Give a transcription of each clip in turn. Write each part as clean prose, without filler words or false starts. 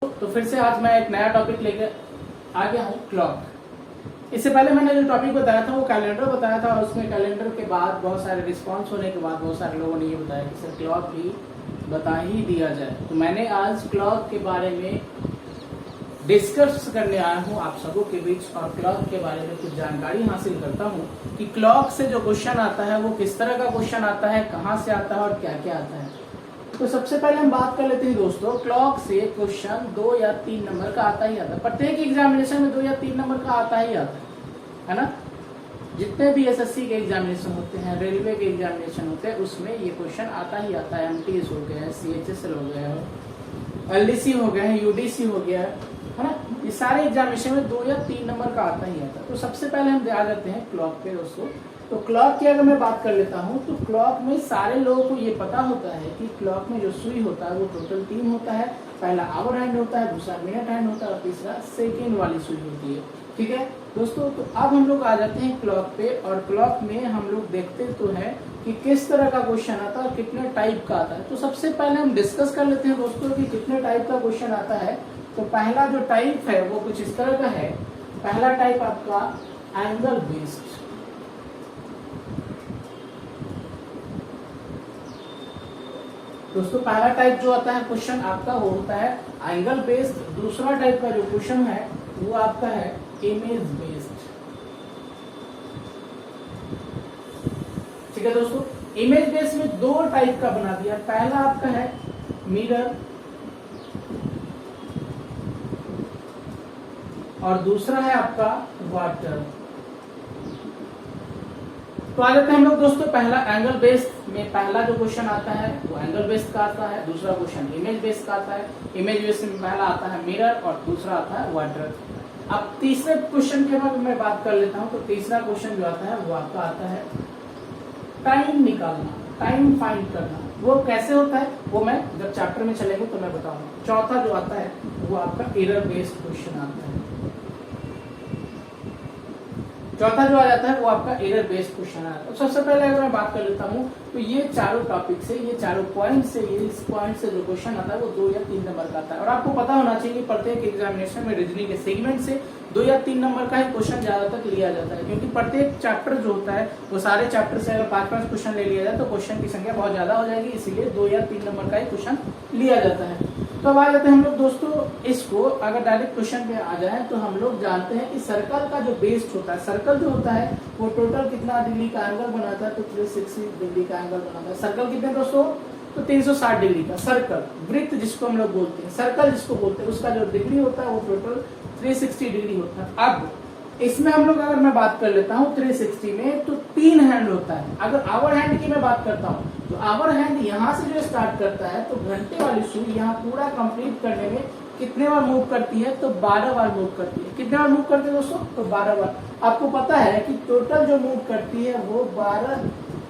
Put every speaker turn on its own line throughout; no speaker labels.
तो फिर से आज मैं एक नया टॉपिक लेकर आ गया हूँ, क्लॉक। इससे पहले मैंने जो टॉपिक बताया था वो कैलेंडर बताया था, और उसमें कैलेंडर के बाद बहुत सारे रिस्पांस होने के बाद बहुत सारे लोगों ने ये बताया कि सर क्लॉक भी बता ही दिया जाए। तो मैंने आज क्लॉक के बारे में डिस्कस करने आया हूँ आप सबों के बीच, और क्लॉक के बारे में कुछ जानकारी हासिल करता हूँ कि क्लॉक से जो क्वेश्चन आता है वो किस तरह का क्वेश्चन आता है, कहाँ से आता है और क्या क्या आता है। तो सबसे पहले हम बात कर लेते हैं दोस्तों, क्लॉक से क्वेश्चन 2 या 3 नंबर का आता ही आता है। प्रत्येक एग्जामिनेशन में 2 या 3 नंबर का आता ही आता है ना। जितने भी एसएससी के एग्जामिनेशन होते हैं, रेलवे के एग्जामिनेशन होते हैं, उसमें ये क्वेश्चन आता ही आता है। एमटीएस हो गया, सीएचएसएल हो गया, एलडीसी हो गया, यूडीसी हो गया, है ना। ये सारे एग्जामिनेशन में 2 या 3 नंबर का आता ही आता है। तो सबसे पहले हम आ जाते हैं क्लॉक पे दोस्तों। तो क्लॉक की अगर मैं बात कर लेता हूँ तो क्लॉक में सारे लोगों को ये पता होता है कि क्लॉक में जो सुई होता है वो टोटल 3 होता है। पहला आवर हैंड होता है, दूसरा मिनट हैंड होता है और तीसरा सेकेंड वाली सुई होती है। ठीक है दोस्तों, तो अब हम लोग आ जाते हैं क्लॉक पे, और क्लॉक में हम लोग देखते तो है कि किस तरह का क्वेश्चन आता है और कितने टाइप का आता है। तो सबसे पहले हम डिस्कस कर लेते हैं दोस्तों कि कितने टाइप का क्वेश्चन आता है। तो पहला जो टाइप है वो कुछ इस तरह का है। पहला टाइप आपका एंगल बेस्ड। दोस्तों पहला टाइप जो आता है क्वेश्चन आपका वो होता है एंगल बेस्ड। दूसरा टाइप का जो क्वेश्चन है वो आपका है इमेज बेस्ड। ठीक है दोस्तों, इमेज बेस्ड में 2 टाइप का बना दिया। पहला आपका है मिरर और दूसरा है आपका वाटर। तो आ जाते हैं हम लोग दोस्तों पहला एंगल बेस्ड में। पहला जो क्वेश्चन आता है वो एंगल बेस्ड का आता है, दूसरा क्वेश्चन इमेज बेस्ड का आता है। इमेज बेस्ड में पहला आता है मिरर और दूसरा आता है वाटर। अब तीसरे क्वेश्चन के बाद मैं बात कर लेता हूं। तो तीसरा क्वेश्चन जो आता है वो आपका आता है टाइम निकालना, टाइम फाइंड करना। वो कैसे होता है वो मैं जब चैप्टर में चलेंगे तो मैं बताऊंगा। चौथा जो आता है वो आपका एरर बेस्ड क्वेश्चन आता है। चौथा जो आ जाता है वो आपका एरर बेस्ड क्वेश्चन आता है। तो सबसे पहले अगर मैं बात कर लेता हूँ तो ये चारों टॉपिक से, ये चारों पॉइंट से, इस पॉइंट से जो क्वेश्चन आता है वो 2 या 3 नंबर का आता है। और आपको पता होना चाहिए कि प्रत्येक एग्जामिनेशन में रीजनिंग के सेगमेंट से 2 या 3 नंबर का ही क्वेश्चन ज्यादातर लिया जाता है, क्योंकि प्रत्येक चैप्टर जो होता है वो सारे चैप्टर से अगर 5-5 क्वेश्चन ले लिया जाए तो क्वेश्चन की संख्या बहुत ज्यादा हो जाएगी, इसीलिए 2 या 3 नंबर का ही क्वेश्चन लिया जाता है। तो अब आ जाते हैं हम लोग दोस्तों, इसको अगर डायरेक्ट क्वेश्चन पे आ जाए तो हम लोग जानते हैं कि सर्कल का जो बेस्ड होता है, सर्कल जो होता है वो टोटल कितना डिग्री का एंगल बनाता है। तो 360 डिग्री का एंगल बनाता है। सर्कल कितने दोस्तों? तो 360 डिग्री का सर्कल। वृत्त जिसको हम लोग बोलते हैं, सर्कल जिसको बोलते हैं, उसका जो डिग्री होता है वो टोटल 360 डिग्री होता है। अब इसमें हम लोग अगर मैं बात कर लेता हूँ 360 में तो 3 हैंड होता है। अगर आवर हैंड की मैं बात करता हूँ तो आवर हैंड यहाँ से जो स्टार्ट करता है तो घंटे वाली सुई यहाँ पूरा कंप्लीट करने में कितने बार मूव करती है? तो 12 बार मूव करती है। कितने बार मूव करती है दोस्तों? तो 12 बार। आपको पता है कि टोटल जो मूव करती है वो 12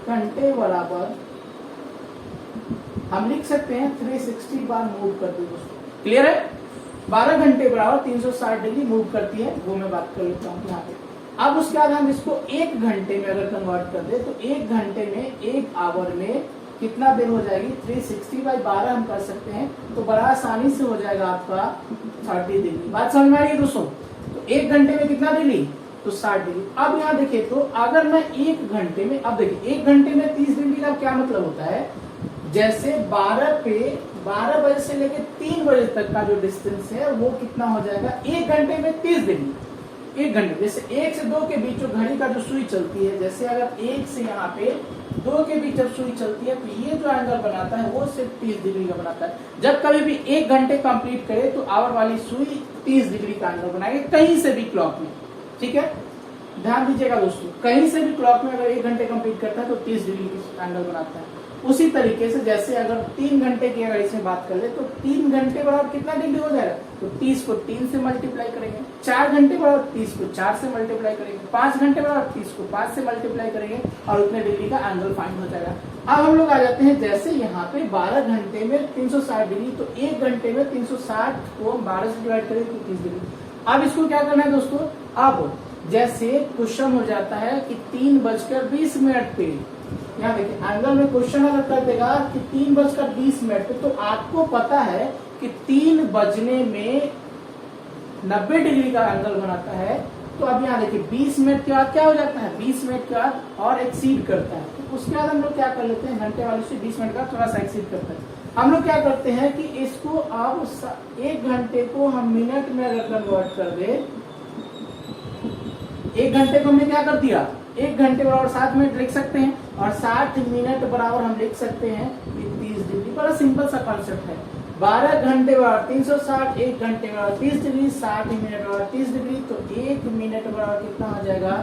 घंटे बराबर हम लिख सकते हैं 360 बार मूव करती है दोस्तों। क्लियर है? 12 घंटे बराबर 360 डिग्री मूव करती है, वो मैं बात कर लेता हूँ यहाँ पे। अब उसके बाद हम इसको 1 घंटे में अगर कन्वर्ट कर दे तो 1 घंटे में 1 आवर में कितना देर हो जाएगी? 360/12 हम कर सकते हैं, तो बड़ा आसानी से हो जाएगा आपका 30 डिग्री। बात समझ में आ रही है दोस्तों? तो 1 घंटे में कितना डिग्री? तो 60 डिग्री। अब यहाँ देखिए, तो अगर मैं 1 घंटे में, अब देखिए 1 घंटे में 30 डिग्री का क्या मतलब होता है? जैसे 12 बजे से लेकर 3 बजे तक का जो डिस्टेंस है वो कितना हो जाएगा? 1 घंटे में 30 डिग्री। 1 घंटे, जैसे 1 से 2 के बीच जो घड़ी का जो सुई चलती है, जैसे अगर 1 से यहाँ पे 2 के बीच जब सुई चलती है तो ये जो एंगल बनाता है वो सिर्फ 30 डिग्री का बनाता है। जब कभी भी 1 घंटे कंप्लीट करे तो आवर वाली सुई 30 डिग्री का एंगल बनाएगी, कहीं से भी क्लॉक में। ठीक है, ध्यान दीजिएगा दोस्तों, कहीं से भी क्लॉक में अगर 1 घंटे कंप्लीट करता है तो 30 डिग्री का एंगल बनाता है। उसी तरीके से जैसे अगर 3 घंटे की अगर इसमें बात कर ले तो 3 घंटे बराबर कितना डिग्री हो जाएगा? तो 30 को 3 से मल्टीप्लाई करेंगे। 4 घंटे बराबर 30 को 4 से मल्टीप्लाई करेंगे। 5 घंटे बराबर 30 को 5 से मल्टीप्लाई करेंगे और उतने डिग्री का एंगल फाइंड हो जाएगा। अब हम लोग आ जाते हैं, जैसे यहाँ पे 12 घंटे में 360 डिग्री, तो 1 घंटे में 360 को हम 12 से डिवाइड करेंगे तो 30 डिग्री। अब इसको क्या करना है दोस्तों? अब जैसे क्वेश्चन हो जाता है कि 3:20 पे, यहाँ देखिए एंगल में क्वेश्चन अगर कर देगा कि 3:20 पे, तो आपको पता है कि 3 बजने में 90 डिग्री का एंगल बनाता है, तो अब यहाँ देखिए 20 मिनट के बाद क्या हो जाता है, 20 मिनट के बाद और एक्सीड करता है। तो उसके बाद हम लोग क्या कर लेते हैं, घंटे वाले से 20 मिनट का थोड़ा सा एक्सीड करता है। हम लोग क्या करते हैं कि इसको अब 1 घंटे को हम मिनट में अगर कन्वर्ट कर दे, 1 घंटे को हमने क्या कर दिया, 1 घंटे बराबर 60 मिनट लिख सकते हैं, और 60 मिनट बराबर हम लिख सकते हैं 30 डिग्री। बड़ा सिंपल सा कॉन्सेप्ट है। 12 घंटे बराबर 360, 1 घंटे बराबर 30 डिग्री, 60 मिनट बराबर 30 डिग्री, तो 1 मिनट बराबर कितना हो जाएगा,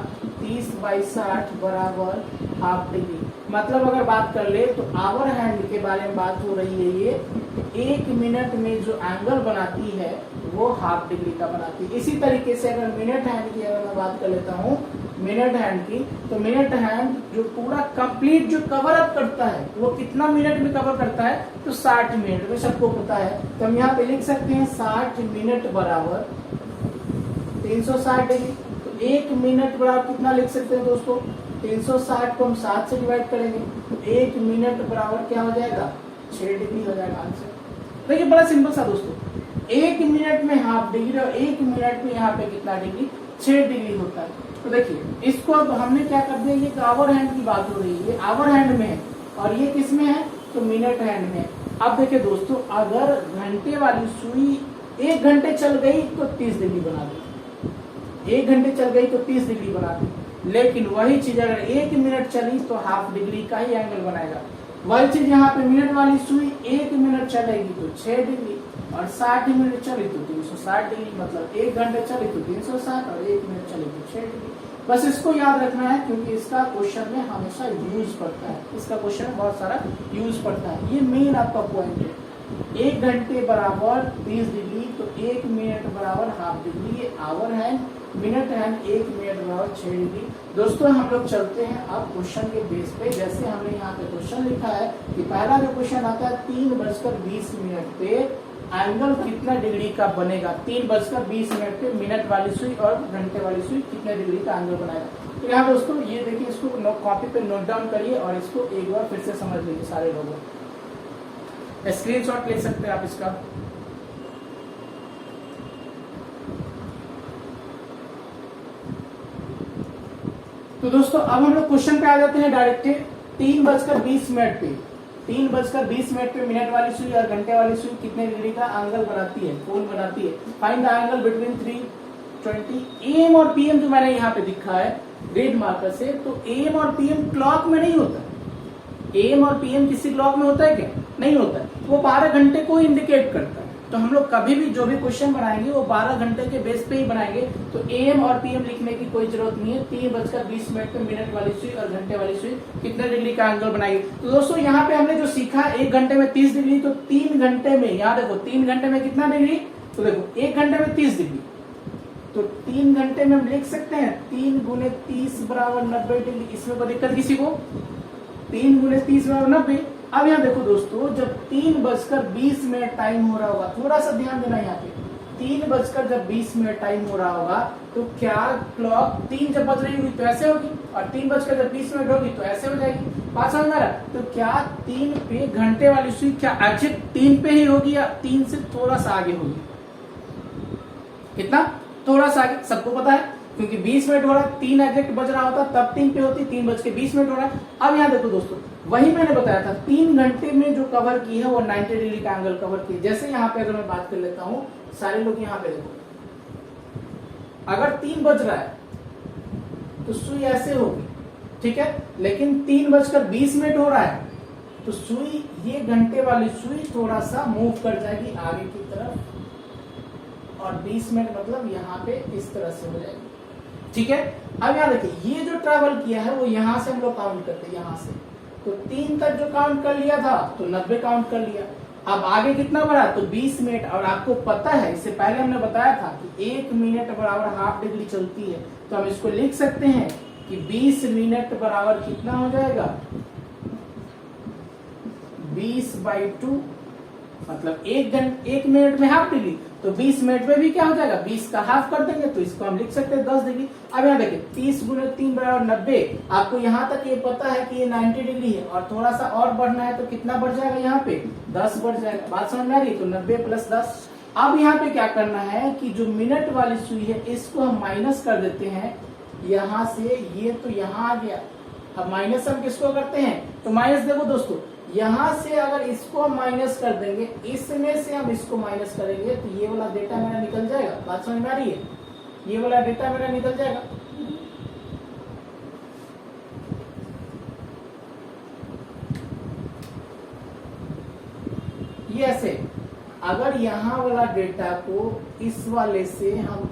30/60 बराबर हाफ डिग्री। मतलब अगर बात कर ले तो आवर हैंड के बारे में बात हो रही है। ये 1 मिनट में जो एंगल बनाती है वो हाफ डिग्री का बनाती है। इसी तरीके से अगर मिनट हैंड की अगर मैं बात कर लेता हूँ, मिनट हैंड की, तो मिनट हैंड जो पूरा कंप्लीट जो कवर अप करता है वो कितना मिनट में कवर करता है, तो 60 मिनट में, सबको पता है। तो हम यहाँ पे लिख सकते हैं 60 मिनट बराबर 360 डिग्री। तो 1 मिनट बराबर कितना लिख सकते हैं दोस्तों, 360 को हम 7 से डिवाइड करेंगे, तो 1 मिनट बराबर क्या हो जाएगा, 6 डिग्री हो जाएगा आंसर। देखिए बड़ा सिंपल सा दोस्तों, 1 मिनट में हाफ डिग्री और 1 मिनट में यहाँ पे कितना डिग्री, 6 डिग्री होता है। तो देखिए इसको अब हमने क्या कर दिया, ये आवर हैंड की बात हो रही है, ये आवर हैंड में है और ये किस में है, तो मिनट हैंड में। अब देखिए दोस्तों, अगर घंटे वाली सुई 1 घंटे चल गई तो 30 डिग्री बना दी, 1 घंटे चल गई तो 30 डिग्री बना दी। लेकिन वही चीज अगर 1 मिनट चली तो हाफ डिग्री का ही एंगल बनाएगा। वही चीज यहाँ पे मिनट वाली सुई 1 मिनट चलेगी तो 6 डिग्री, और 60 मिनट चली तो 360 डिग्री, मतलब 1 घंटे चली तो 360 और 1 मिनट चली तो 6 डिग्री। बस इसको याद रखना है, क्योंकि इसका क्वेश्चन में हमेशा यूज पड़ता है, इसका क्वेश्चन बहुत सारा यूज पड़ता है। ये मेन आपका पॉइंट है। 1 घंटे बराबर 30 डिग्री, तो 1 मिनट बराबर हाफ डिग्री, ये hour hand, minute hand 1 minute बराबर 6 डिग्री। दोस्तों हम लोग चलते हैं अब क्वेश्चन के बेस पे। जैसे हमने यहाँ पे क्वेश्चन लिखा है कि पहला जो क्वेश्चन आता है 3:20 पे एंगल कितना डिग्री का बनेगा, 3:20 पे मिनट वाली सुई और घंटे वाली सुई कितने डिग्री का एंगल बनाएगा। तो यहाँ दोस्तों ये देखिए, इसको कॉपी पे नोट डाउन करिए और इसको एक बार फिर से समझ लीजिए सारे लोगों। स्क्रीनशॉट ले सकते हैं आप इसका। तो दोस्तों अब हम लोग क्वेश्चन पे आ जाते हैं डायरेक्ट। 3:20 पे 3:20 पे मिनट वाली सुई और घंटे वाली सुई कितने डिग्री का एंगल बनाती है, कोण बनाती है। Find the angle between 320। M और पीएम जो मैंने यहाँ पे दिखा है रेड मार्कर से, तो एम और पीएम क्लॉक में नहीं होता। एम और पीएम किसी क्लॉक में होता है क्या, नहीं होता है। वो 12 घंटे को इंडिकेट करता है। तो हम लोग कभी भी जो भी क्वेश्चन बनाएंगे वो 12 घंटे के बेस पे ही बनाएंगे। तो एम और पीएम लिखने की कोई जरूरत नहीं है। 3:20 पे मिनट वाली सुई और घंटे वाली सुई कितने डिग्री का एंगल बनाएगी। तो दोस्तों यहाँ पे हमने जो सीखा 1 घंटे में 30 डिग्री, तो 3 घंटे में, यहाँ देखो 3 घंटे में कितना डिग्री, तो देखो 1 घंटे में 30 डिग्री, तो 3 घंटे में हम लिख सकते हैं 3 × 30 बराबर 90 डिग्री। इसमें कोई दिक्कत किसी को, 3 × 30 बराबर 90। अब यहाँ देखो दोस्तों, जब 3:20 टाइम हो रहा होगा, थोड़ा सा ध्यान देना यहाँ पे, 3:20 टाइम हो रहा होगा, तो क्या क्लॉक 3 जब बज रही होगी तो ऐसे होगी, और 3:20 होगी तो ऐसे हो जाएगी। बात समझ में आ रहा है। तो क्या 3 पे घंटे वाली सुई क्या एग्जैक्ट 3 पे ही होगी या 3 से थोड़ा सा आगे होगी, कितना, थोड़ा सा आगे। सबको पता है, क्योंकि 20 मिनट हो रहा है, 3 एग्जैक्ट बज रहा होता तब 3 पे होती, 3:20 हो रहा है। अब यहाँ देखो दोस्तों, वही मैंने बताया था 3 घंटे में जो कवर की है वो 90 डिग्री का एंगल कवर की है। जैसे यहाँ पे अगर मैं बात कर लेता हूँ, सारे लोग यहाँ पे देखो, अगर 3 बज रहा है तो सुई ऐसे होगी, ठीक है, लेकिन 3:20 हो रहा है तो सुई, ये घंटे वाली सुई थोड़ा सा मूव कर जाएगी आगे की तरफ, और 20 मिनट मतलब यहाँ पे इस तरह से हो जाएगी, ठीक है। अब यहाँ देखिए, ये जो ट्रैवल किया है वो यहाँ से हम लोग काउंट करते हैं, यहाँ से तो 3 तक जो काउंट कर लिया था तो 90 काउंट कर लिया। अब आगे कितना बढ़ा, तो 20 मिनट। और आपको पता है, इससे पहले हमने बताया था कि 1 मिनट बराबर हाफ डिग्री चलती है, तो हम इसको लिख सकते हैं कि 20 मिनट बराबर कितना हो जाएगा, 20/2, मतलब 1 मिनट में हाफ डिग्री, तो 20 मिनट में भी क्या हो जाएगा, 20 का हाफ कर देंगे तो इसको हम लिख सकते हैं 10 डिग्री। अब यहाँ देखिए 30 गुने 3 बराबर 90। आपको यहाँ तक ये पता है कि ये 90 डिग्री है और थोड़ा सा और बढ़ना है तो कितना बढ़ जाएगा, यहाँ पे 10 बढ़ जाएगा। बात समझ में आ रही है? तो 90 + 10। अब यहाँ पे क्या करना है कि जो मिनट वाली सुई है इसको हम माइनस कर देते हैं यहाँ से, ये तो यहाँ आ गया। अब माइनस हम किसको करते हैं, तो माइनस देखो दोस्तों, यहाँ से अगर इसको माइनस कर देंगे, इसमें से हम इसको माइनस करेंगे तो ये वाला डेटा मेरा निकल जाएगा। बात समझ में आ रही है? ये वाला डेटा मेरा निकल जाएगा। ये ऐसे अगर यहाँ वाला डेटा को इस वाले से हम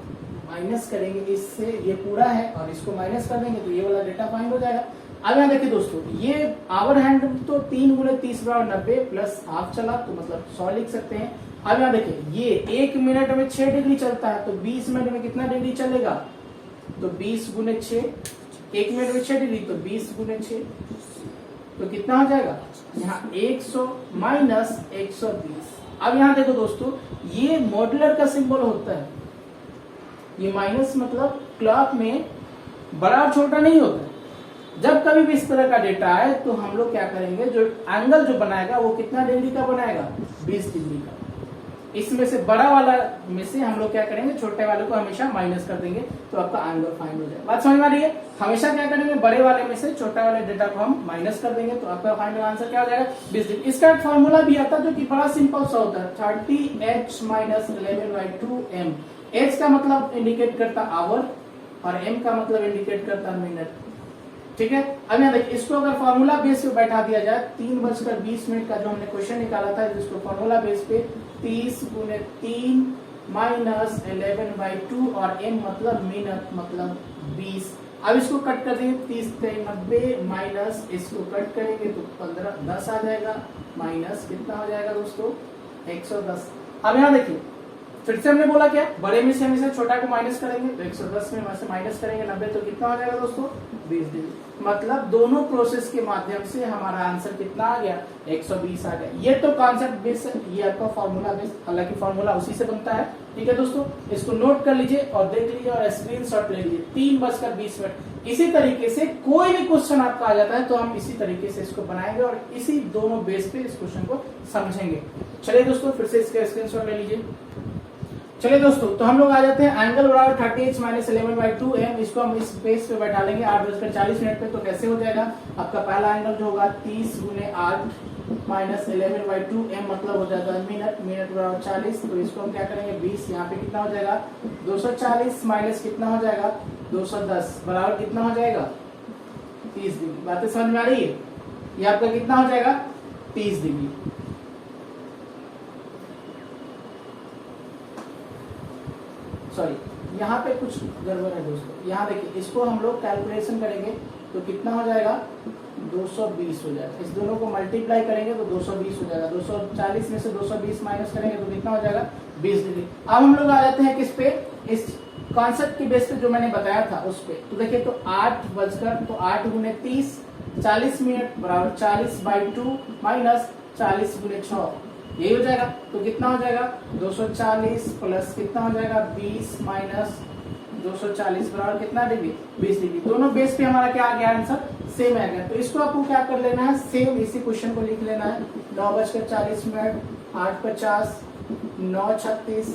माइनस करेंगे, इससे ये पूरा है और इसको माइनस कर देंगे तो ये वाला डेटा फाइंड हो जाएगा। अब यहाँ देखिए दोस्तों, ये आवर हैंड तो 3 गुने 30 बराबर 90 प्लस हाफ चला तो मतलब 100 लिख सकते हैं। अब यहाँ देखिए ये 1 मिनट में 6 डिग्री चलता है तो 20 मिनट में कितना डिग्री चलेगा, तो 20 गुने 6, 1 मिनट में 6 डिग्री तो 20 गुने 6 तो कितना हो जाएगा, यहाँ 100 माइनस 120। अब यहाँ देखो दोस्तों, ये मॉड्यूलर का सिंबल होता है, ये माइनस मतलब क्लॉक में बड़ा और छोटा नहीं होता है। जब कभी भी इस तरह का डेटा आए तो हम लोग क्या करेंगे, जो एंगल जो बनाएगा वो कितना डिग्री का बनाएगा, 20 डिग्री का। इसमें से बड़ा वाला में से हम लोग क्या करेंगे, छोटे वाले को हमेशा माइनस कर देंगे तो आपका एंगल फाइंड हो जाएगा। बात समझ में आ रही है? हमेशा क्या करेंगे, बड़े वाले में से छोटा वाले डेटा को हम माइनस कर देंगे तो आपका फाइनल आंसर क्या हो जाएगा, 20 डिग्री। इसका एक फॉर्मूला भी आता है जो कि बड़ा सिंपल सा होता है, 30h - 11/2m। h का मतलब इंडिकेट करता आवर और m का मतलब इंडिकेट करता मिनट। ठीक है, अब यहाँ देखिए, इसको अगर फॉर्मूला बेस पे बैठा दिया जाए, 3:20 का जो हमने क्वेश्चन निकाला था, जिसको फॉर्मूला बेस पे 30 गुने 3 माइनस 11/2 और m मतलब मिनट मतलब 20। अब इसको कट कर देंगे, 30 × 90 माइनस इसको कट करेंगे तो 15 10 आ जाएगा, माइनस कितना हो जाएगा दोस्तों, 110। अब यहाँ देखिए फिर से हमने बोला क्या, बड़े में से हमेशा छोटा को माइनस करेंगे तो 110 में से माइनस करेंगे 90 तो कितना हो जाएगा दोस्तों, 20 डिग्री। मतलब दोनों प्रोसेस के माध्यम से हमारा आंसर कितना आ गया, 120 आ गया। ये तो कॉन्सेप्ट बेस है, ये आपका फॉर्मूला बेस, हालांकि फॉर्मूला उसी से बनता है। ठीक है दोस्तों, इसको नोट कर लीजिए और देख लीजिए और स्क्रीनशॉट ले लीजिए। 3:20। इसी तरीके से कोई भी क्वेश्चन आपका आ जाता है तो हम इसी तरीके से इसको बनाएंगे और इसी दोनों बेस पे इस क्वेश्चन को समझेंगे। चलिए दोस्तों, फिर से इसका स्क्रीनशॉट ले लीजिए। चलिए दोस्तों, तो हम लोग आ जाते हैं एंगल बराबर 30h - 11/2m। इसको हम इस बेस पे बैठा लेंगे 8:40 पे। तो कैसे हो जाएगा, आपका पहला एंगल जो होगा 30 गुने 8 माइनस 11/2m मतलब हो जाएगा मिनट, मिनट बराबर 40। तो इसको हम क्या करेंगे, 20, यहाँ पे कितना हो जाएगा 240 माइनस कितना हो जाएगा 210 बराबर कितना हो जाएगा 30 डिग्री। बातें समझ में आ रही है? ये आपका कितना हो जाएगा 30 डिग्री। सॉरी, यहाँ पे कुछ गड़बड़ है दोस्तों। यहाँ देखिए, इसको हम लोग कैलकुलेशन करेंगे तो कितना हो जाएगा 220 हो जाएगा। इस दोनों को मल्टीप्लाई करेंगे तो 220 हो जाएगा। 240 में से 220 माइनस करेंगे तो कितना हो जाएगा 20 डिग्री। अब हम लोग आ जाते हैं किस पे, इस कॉन्सेप्ट की बेस पे जो मैंने बताया था उस पे। तो देखिए, तो 8 गुने 30 40 मिनट बराबर 40/2 माइनस 40 गुने 6, यही हो जाएगा। तो कितना हो जाएगा 240 प्लस कितना हो जाएगा 20 माइनस 240 बराबर कितना डिग्री 20 डिग्री। दोनों बेस पे हमारा क्या आ गया, आंसर सेम आ गया। तो इसको आपको क्या कर लेना है, सेम इसी क्वेश्चन को लिख लेना है। 9:40, 8:50, 9:36,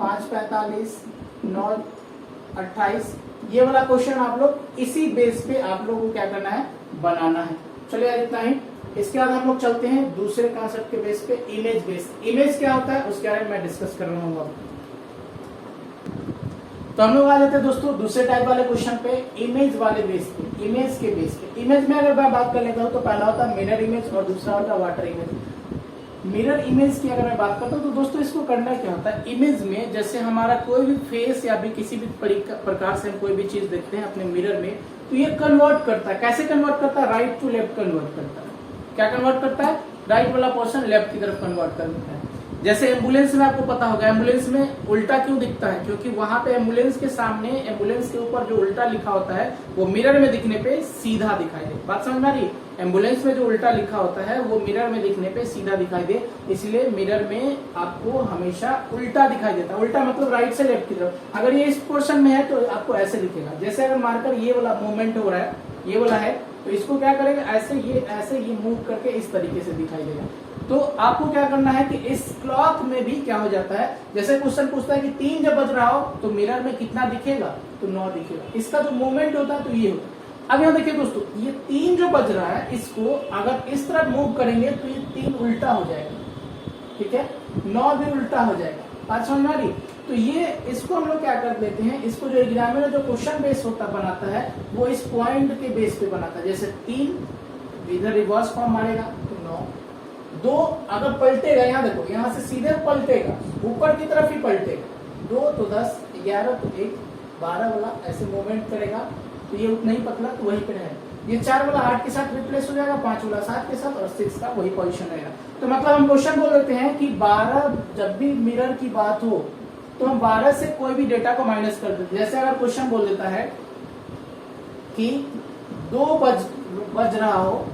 5:45, 9:28, ये वाला क्वेश्चन आप लोग इसी बेस पे आप लोगों को क्या करना है, बनाना है। चलिए यार, इतना ही। इसके बाद हम लोग चलते हैं दूसरे कॉन्सेप्ट के बेस पे, इमेज बेस। इमेज क्या होता है उसके बारे में मैं डिस्कस कर रहा हूँ। तो हम लोग आ जाते हैं दोस्तों दूसरे टाइप वाले क्वेश्चन पे, इमेज वाले बेस पे, इमेज के बेस पे। इमेज में अगर मैं बात कर लेता हूँ तो पहला होता है मिरर इमेज और दूसरा होता है वाटर इमेज। मिरर इमेज की अगर मैं बात करता हूँ तो दोस्तों इसको करना क्या होता है, इमेज में जैसे हमारा कोई भी फेस या भी किसी भी प्रकार से हम कोई भी चीज देखते हैं अपने मिरर में, तो ये कन्वर्ट करता है। कैसे कन्वर्ट करता है, राइट टू लेफ्ट कन्वर्ट करता है। क्या कन्वर्ट करता है, राइट वाला पोर्शन लेफ्ट की तरफ कन्वर्ट करता है। जैसे एम्बुलेंस में आपको पता होगा, एम्बुलेंस में उल्टा क्यों दिखता है? क्योंकि वहां पे एम्बुलेंस के सामने, एम्बुलेंस के ऊपर जो उल्टा लिखा होता है वो मिरर में दिखने पे सीधा दिखाई दे। बात समझ में आ रही है? एम्बुलेंस में जो उल्टा लिखा होता है वो मिरर में दिखने पे सीधा दिखाई दे, इसलिए मिरर में आपको हमेशा उल्टा दिखाई देता है। उल्टा मतलब राइट से लेफ्ट की तरफ। अगर ये इस पोर्शन में है तो आपको ऐसे दिखेगा। जैसे अगर मार्कर ये वाला मूवमेंट हो रहा है, ये वाला है, तो इसको क्या करेंगे, ऐसे ये मूव करके इस तरीके से दिखाई देगा। तो आपको क्या करना है कि इस क्लॉक में भी क्या हो जाता है, जैसे क्वेश्चन पूछता है कि 3 जब बज रहा हो तो मिरर में कितना दिखेगा, तो 9 दिखेगा। इसका जो मूवमेंट होता है तो ये होता है। अब यहाँ देखिए दोस्तों, ये 3 जो बज रहा है, इसको अगर इस तरफ मूव करेंगे तो ये 3 उल्टा हो जाएगा, ठीक है, 9 भी उल्टा हो जाएगा। बात समझ में आ रही? तो ये इसको हम लोग क्या कर देते हैं, इसको जो एग्जामिनर जो क्वेश्चन बेस होता बनाता है वो इस पॉइंट के बेस पे बनाता है। जैसे 3 इधर रिवर्स फॉर्म मारेगा तो 9, 2 अगर पलटेगा, यहाँ देखो, यहाँ से सीधे पलटेगा, ऊपर की तरफ ही पलटेगा, 2 तो 10, 11 तो 1, 12 वाला ऐसे मूवमेंट करेगा तो ये उतना ही पतला तो वहीं पे रहेगा। ये 4 वाला 8 के साथ रिप्लेस हो जाएगा, 5 वाला 7 के साथ, और 6 का वही पोजीशन रहेगा। तो मतलब हम क्वेश्चन बोल देते हैं कि 12 जब भी मिरर की बात हो तो हम 12 से कोई भी डेटा को माइनस कर देते हैं। जैसे अगर क्वेश्चन बोल देता है कि 2 बज रहा हो,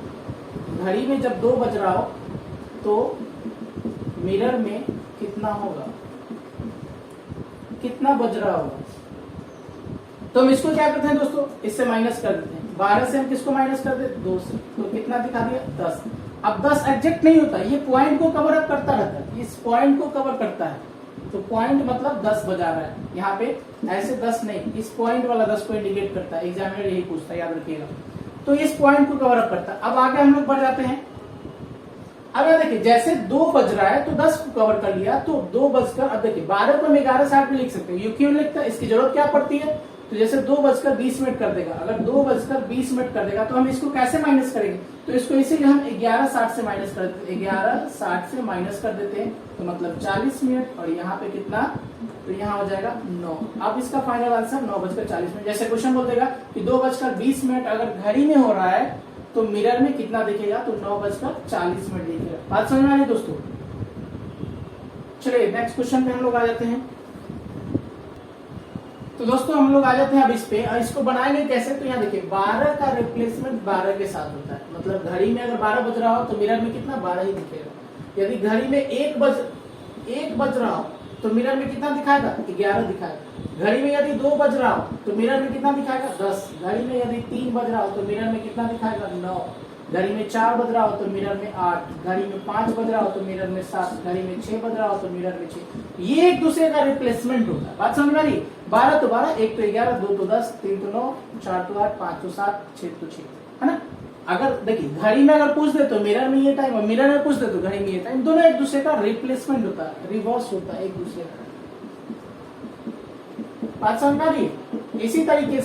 घड़ी में जब 2 बज रहा हो तो मिरर में कितना होगा, कितना बज रहा होगा, तो हम इसको क्या करते हैं दोस्तों, इससे माइनस कर देते हैं। 12 से हम किसको माइनस कर देते, 2 से, तो कितना दिखा दिया, 10। अब 10 एग्जैक्ट नहीं होता, ये पॉइंट को कवर अप करता रहता है, इस पॉइंट को कवर करता है। तो पॉइंट मतलब 10 बजा रहा है, यहाँ पे ऐसे 10 नहीं, इस पॉइंट वाला 10 को इंडिकेट करता है। एग्जामिनर यही पूछता है, याद रखिएगा। तो इस पॉइंट को कवर अप करता है। अब आगे हम लोग बढ़ जाते हैं। अब यहाँ देखिए, जैसे 2 बज रहा है तो 10 को कवर कर लिया, तो 2 बजकर, अब देखिए 12 को हम 11:60 में लिख सकते हैं। ये क्यों लिखता है, इसकी जरूरत क्या पड़ती है, तो जैसे 2:20 कर देगा, अगर 2:20 कर देगा तो हम इसको कैसे माइनस करेंगे, तो इसको इसीलिए हम 11:60 से माइनस कर देते हैं, 11:60 से माइनस कर देते हैं, तो मतलब 40 मिनट, और यहाँ पे कितना, तो यहाँ हो जाएगा 9। अब इसका फाइनल आंसर 9:40। जैसे क्वेश्चन बोल देगा कि 2:20 अगर घड़ी में हो रहा है तो मिरर में कितना दिखेगा, तो 9:40 दिखेगा। बात समझ में आ रही दोस्तों? चलिए नेक्स्ट क्वेश्चन पे हम लोग आ जाते हैं। तो दोस्तों हम लोग आ जाते हैं अब इस पे, और इसको बनाएंगे कैसे, तो यहाँ देखिए 12 का रिप्लेसमेंट 12 के साथ होता है। मतलब घड़ी में अगर 12 बज रहा हो तो मिरर में कितना, 12 ही दिखेगा। यदि घड़ी में 1 बज रहा हो तो मिरर में कितना दिखाएगा, 11 दिखाएगा। घड़ी में यदि 2 बज रहा हो तो मिरर में कितना दिखाएगा, 10। घड़ी में यदि 3 बज रहा हो तो मिरर में कितना दिखाएगा, 9। घड़ी में 4 बज रहा हो तो मिरर में 8। घड़ी में 5 बज रहा हो तो मिरर में 7। घड़ी में 6 बज रहा हो तो मिरर में 6। ये एक दूसरे का रिप्लेसमेंट होता है। बात समझ में आ रही? 12 तो 12, 1 तो 11, 2 तो 10, 3 तो 9, 4 तो 8, 5 तो 7, 6 तो 6, है ना। अगर देखिए घड़ी में अगर पूछ दे तो मिरर में ये टाइम, और मिरर में पूछ दे तो घड़ी में ये टाइम, दोनों एक दूसरे का रिप्लेसमेंट होता है, रिवर्स होता है एक दूसरे का। बात समझ में आ रही? इसी तरीके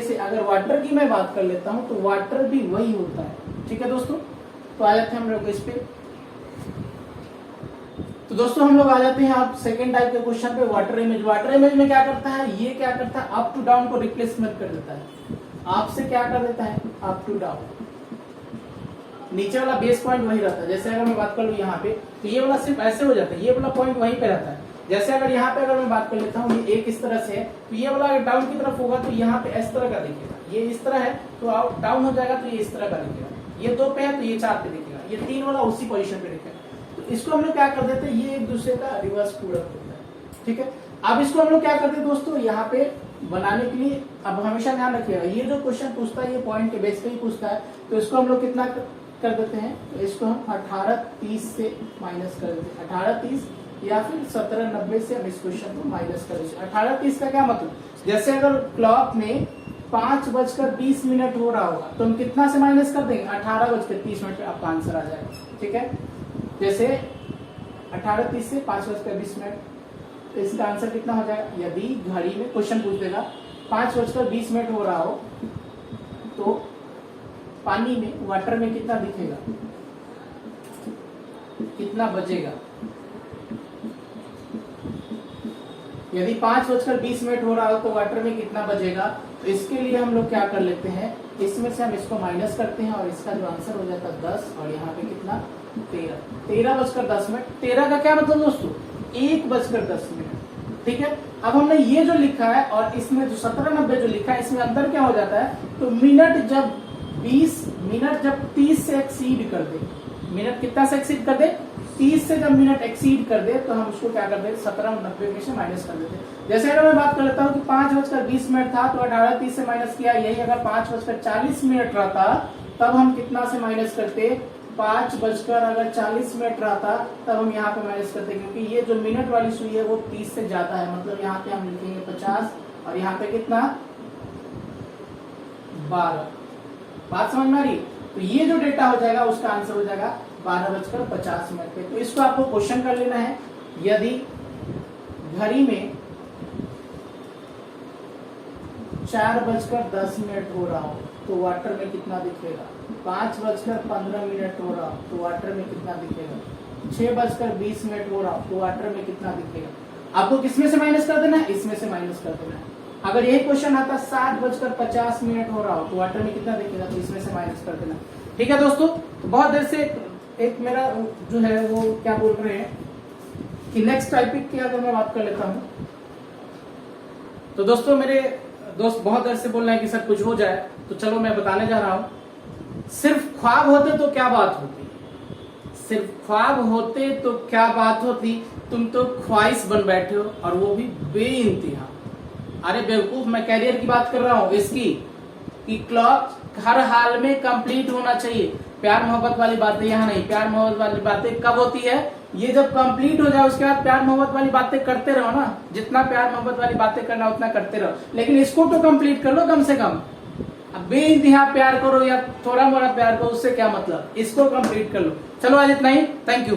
से अगर वाटर की मैं बात कर लेता हूं तो वाटर भी वही होता है। ठीक है दोस्तों, तो आ जाते हैं हम लोग इस पे। तो दोस्तों हम लोग आ जाते हैं आप सेकेंड टाइप के क्वेश्चन पे, वाटर इमेज। वाटर इमेज में क्या करता है, ये क्या करता है, अप टू डाउन को रिप्लेसमेंट कर देता है। आपसे क्या कर देता है, अप टू डाउन। नीचे वाला बेस पॉइंट वही रहता है। जैसे अगर मैं बात कर लूं यहाँ पे, तो ये वाला सिर्फ ऐसे हो जाता है, ये वाला पॉइंट वहीं पे रहता है। जैसे अगर यहाँ पे अगर मैं बात कर लेता हूँ, ये एक इस तरह से है, तो ये वाला अगर डाउन की तरफ होगा तो यहाँ पे इस तरह का दिखेगा। ये इस तरह है तो डाउन हो जाएगा तो ये इस तरह का दिखेगा। ये 2 पे है तो ये 4 पे दिखेगा। ये 3 वाला उसी पोजीशन पे दिखेगा। तो इसको हम लोग क्या कर देते हैं, ये एक दूसरे का रिवर्स प्रोडक्ट होता है। ठीक है, अब इसको हम लोग क्या करते हैं दोस्तों, यहाँ पे बनाने के लिए अब हमेशा ध्यान रखिएगा, ये जो क्वेश्चन पूछता है ये पॉइंट के बेस पे ही पूछता है। तो इसको हम लोग कितना कर देते हैं, तो इसको हम 18:30 से माइनस कर देते हैं। 18:30 या फिर 17:90 से हम इस क्वेश्चन को माइनस कर देते हैं। 18:30 का क्या मतलब, जैसे अगर क्लॉक में 5:20 हो रहा होगा तो हम कितना से माइनस कर देंगे, 18:30 पे आपका आंसर आ जाएगा। ठीक है, जैसे 18:30 से 5:20, तो इसका आंसर कितना हो जाएगा। यदि घड़ी में क्वेश्चन पूछ देगा 5:20 हो रहा हो तो पानी में, वाटर में कितना दिखेगा, कितना बजेगा। यदि 5:20 हो रहा हो तो वाटर में कितना बजेगा। तो इसके लिए हम लोग क्या कर लेते हैं, इसमें से हम इसको माइनस करते हैं और इसका जो आंसर हो जाता है 10, और यहाँ पे कितना 13:10। 13 का क्या मतलब दोस्तों? 1:10। ठीक है, अब हमने ये जो लिखा है और इसमें जो 17:90 जो लिखा है, इसमें अंदर क्या हो जाता है? तो मिनट जब 30 से एक्सीड कर दे, मिनट कितना से एक्सीड कर दे? 30 से जब मिनट एक्सीड कर दे तो हम उसको क्या कर दे? 17:90 में से माइनस कर देते। जैसे अगर मैं बात कर लेता हूँ कि 5:20 था तो 18:30 से माइनस किया, यही अगर 5:40 रहता तब हम कितना से माइनस करते? 5:40 रहता तब हम यहाँ पे माइनस करते, क्योंकि ये जो मिनट वाली सुई है वो 30 से ज्यादा है, मतलब यहाँ पे हम लिखेंगे 50 और यहाँ पे कितना? 12। बात समझ में आ रही? तो ये जो डेटा हो जाएगा उसका आंसर हो जाएगा 12:50 पे। तो इसको आपको क्वेश्चन कर लेना है, यदि घड़ी में 4:10 हो रहा हो तो वाटर में कितना दिखेगा? 5:15 हो रहा हो तो वाटर में कितना दिखेगा? 6:20 हो रहा हो तो वाटर में कितना दिखेगा? आपको किसमें से माइनस कर देना है? इसमें से माइनस कर देना है। अगर यही क्वेश्चन आता 7:50 हो रहा हो तो वाटर में कितना दिखेगा? तो इसमें से माइनस कर देना। ठीक है दोस्तों, तो बहुत देर से एक मेरा जो है वो क्या बोल रहे हैं कि नेक्स्ट टॉपिक की अगर मैं बात कर लेता हूं, तो दोस्तों मेरे दोस्त बहुत देर से बोल रहे हैं कि सब कुछ हो जाए, तो चलो मैं बताने जा रहा हूं। सिर्फ ख्वाब होते तो क्या बात होती? सिर्फ ख्वाब होते तो क्या बात होती? तुम तो ख्वाहिश बन बैठे हो और वो भी बेइंतहा। अरे बेवकूफ, मैं कैरियर की बात कर रहा हूं, इसकी कि क्लॉक हर हाल में कंप्लीट होना चाहिए। प्यार मोहब्बत वाली बातें यहाँ नहीं। प्यार मोहब्बत वाली बातें कब होती है? ये जब कंप्लीट हो जाए उसके बाद प्यार मोहब्बत वाली बातें करते रहो ना, जितना प्यार मोहब्बत वाली बातें करना उतना करते रहो, लेकिन इसको तो कंप्लीट कर लो कम से कम। अब बेइंतहा प्यार करो या थोड़ा मोड़ा प्यार करो, उससे क्या मतलब? इसको कंप्लीट कर लो। चलो आज इतना ही, थैंक यू।